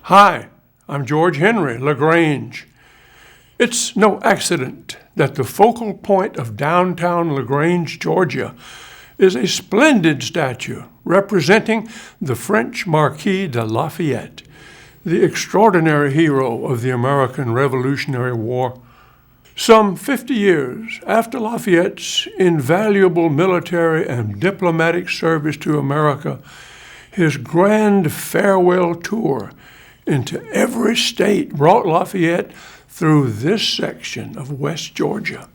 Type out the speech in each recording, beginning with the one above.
Hi, I'm George Henry LaGrange. It's no accident that the focal point of downtown LaGrange, Georgia, is a splendid statue representing the French Marquis de Lafayette, the extraordinary hero of the American Revolutionary War. Some 50 years after Lafayette's invaluable military and diplomatic service to America, his grand farewell tour into every state brought Lafayette through this section of West Georgia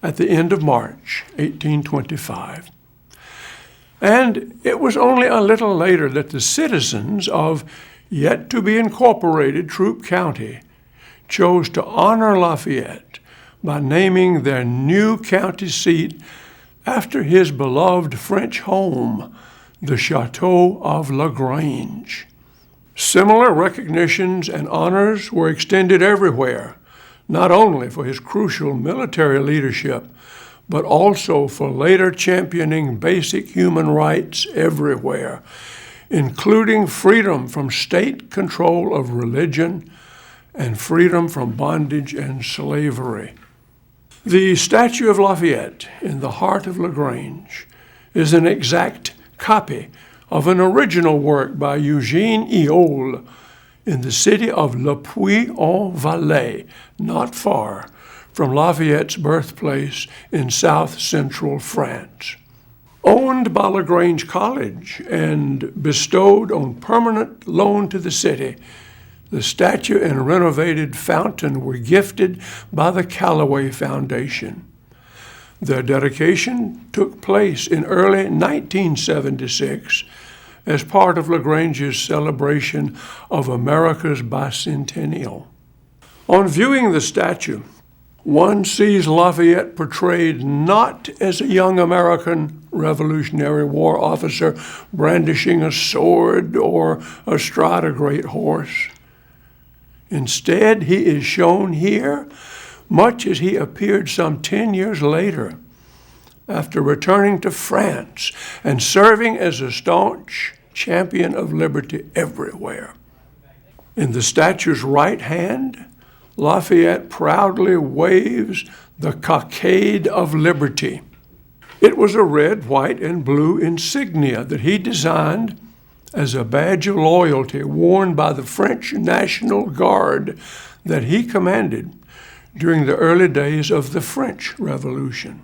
at the end of March 1825. And it was only a little later that the citizens of yet-to-be-incorporated Troup County chose to honor Lafayette by naming their new county seat after his beloved French home, the Chateau of LaGrange. Similar recognitions and honors were extended everywhere, not only for his crucial military leadership, but also for later championing basic human rights everywhere, including freedom from state control of religion and freedom from bondage and slavery. The statue of Lafayette in the heart of LaGrange is an exact copy of an original work by Eugene Eole in the city of Le Puy-en-Velay, not far from Lafayette's birthplace in south-central France. Owned by LaGrange College and bestowed on permanent loan to the city, the statue and renovated fountain were gifted by the Callaway Foundation. Their dedication took place in early 1976 as part of LaGrange's celebration of America's bicentennial. On viewing the statue, one sees Lafayette portrayed not as a young American Revolutionary War officer brandishing a sword or astride a great horse. Instead, he is shown here much as he appeared some 10 years later, after returning to France and serving as a staunch champion of liberty everywhere. In the statue's right hand, Lafayette proudly waves the cockade of liberty. It was a red, white, and blue insignia that he designed as a badge of loyalty worn by the French National Guard that he commanded during the early days of the French Revolution.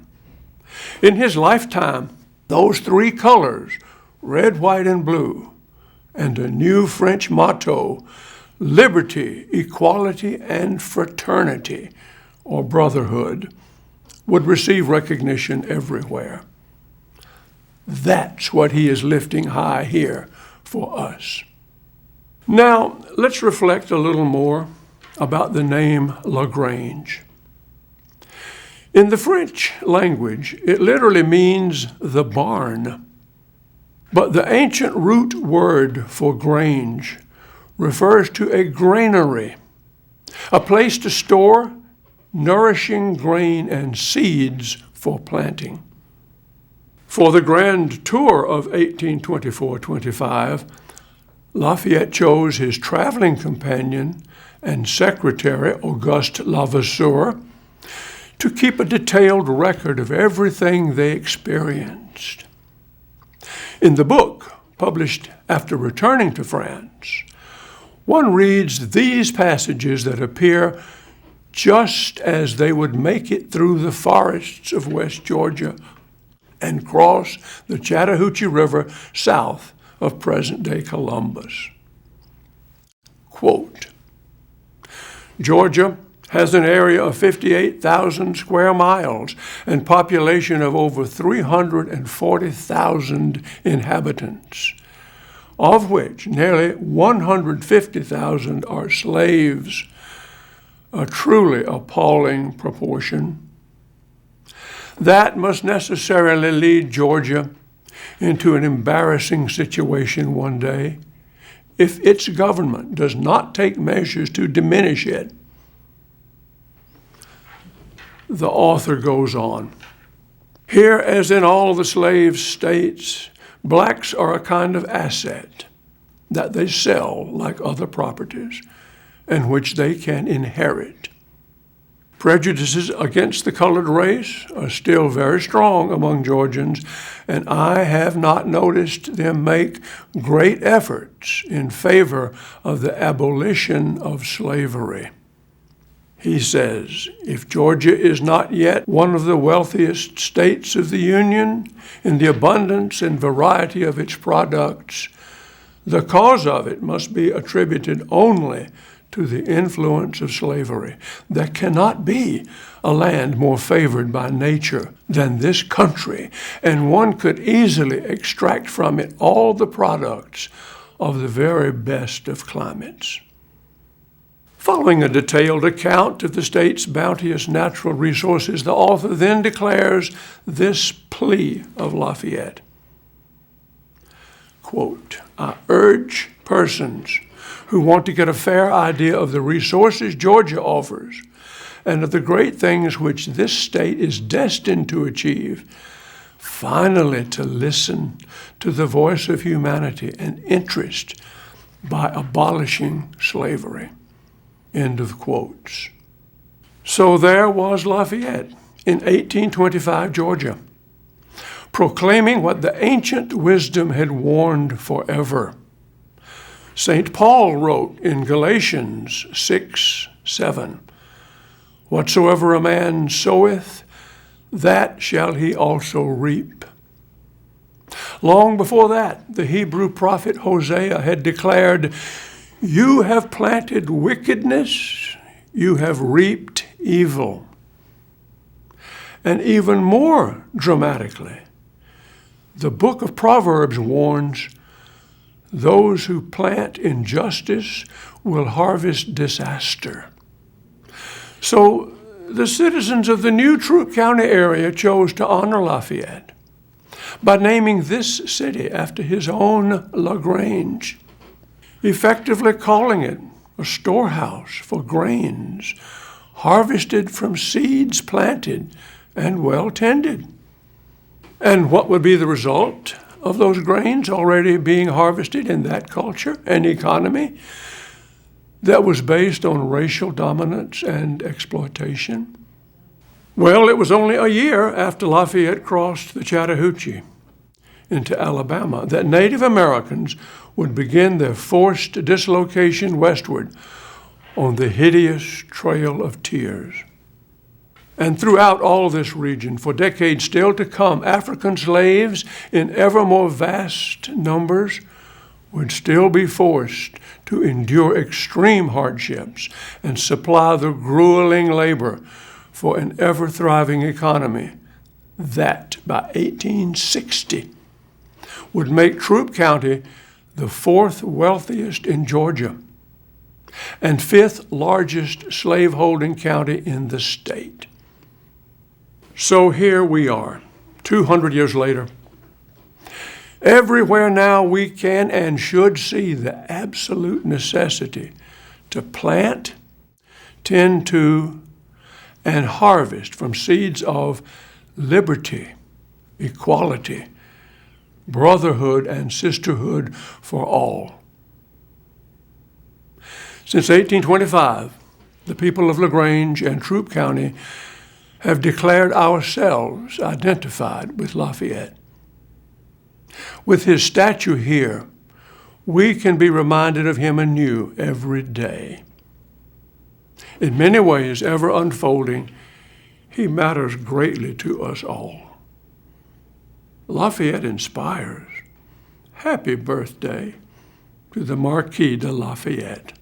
In his lifetime, those three colors, red, white, and blue, and a new French motto, liberty, equality, and fraternity, or brotherhood, would receive recognition everywhere. That's what he is lifting high here for us. Now, let's reflect a little more about the name LaGrange. In the French language, it literally means the barn. But the ancient root word for grange refers to a granary, a place to store nourishing grain and seeds for planting. For the grand tour of 1824-25, Lafayette chose his traveling companion and secretary, Auguste Levasseur, to keep a detailed record of everything they experienced. In the book, published after returning to France, one reads these passages that appear just as they would make it through the forests of West Georgia and cross the Chattahoochee River south of present-day Columbus. Quote, Georgia has an area of 58,000 square miles and population of over 340,000 inhabitants, of which nearly 150,000 are slaves, a truly appalling proportion. That must necessarily lead Georgia into an embarrassing situation one day if its government does not take measures to diminish it. The author goes on. Here, as in all the slave states, blacks are a kind of asset. that they sell like other properties and which they can inherit. Prejudices against the colored race are still very strong among Georgians, and I have not noticed them make great efforts in favor of the abolition of slavery. He says, if Georgia is not yet one of the wealthiest states of the Union in the abundance and variety of its products, the cause of it must be attributed only to the influence of slavery. There cannot be a land more favored by nature than this country, and one could easily extract from it all the products of the very best of climates. Following a detailed account of the state's bounteous natural resources, the author then declares this plea of Lafayette. Quote, I urge persons who want to get a fair idea of the resources Georgia offers and of the great things which this state is destined to achieve, finally to listen to the voice of humanity and interest by abolishing slavery. End of quotes. So there was Lafayette in 1825 Georgia, proclaiming what the ancient wisdom had warned forever. St. Paul wrote in Galatians 6:7, whatsoever a man soweth, that shall he also reap. Long before that, the Hebrew prophet Hosea had declared, you have planted wickedness, you have reaped evil. And even more dramatically, the book of Proverbs warns, those who plant injustice will harvest disaster. So the citizens of the new Troup County area chose to honor Lafayette by naming this city after his own LaGrange, effectively calling it a storehouse for grains harvested from seeds planted and well tended. And what would be the result of those grains already being harvested in that culture and economy that was based on racial dominance and exploitation? Well, it was only a year after Lafayette crossed the Chattahoochee into Alabama that Native Americans would begin their forced dislocation westward on the hideous Trail of Tears. And throughout all this region, for decades still to come, African slaves in ever more vast numbers would still be forced to endure extreme hardships and supply the grueling labor for an ever-thriving economy that, by 1860, would make Troup County the fourth wealthiest in Georgia and fifth largest slaveholding county in the state. So here we are, 200 years later. Everywhere now we can and should see the absolute necessity to plant, tend to, and harvest from seeds of liberty, equality, brotherhood, and sisterhood for all. Since 1825, the people of LaGrange and Troup County have declared ourselves identified with Lafayette. With his statue here, we can be reminded of him anew every day. In many ways, ever unfolding, he matters greatly to us all. Lafayette inspires. Happy birthday to the Marquis de Lafayette.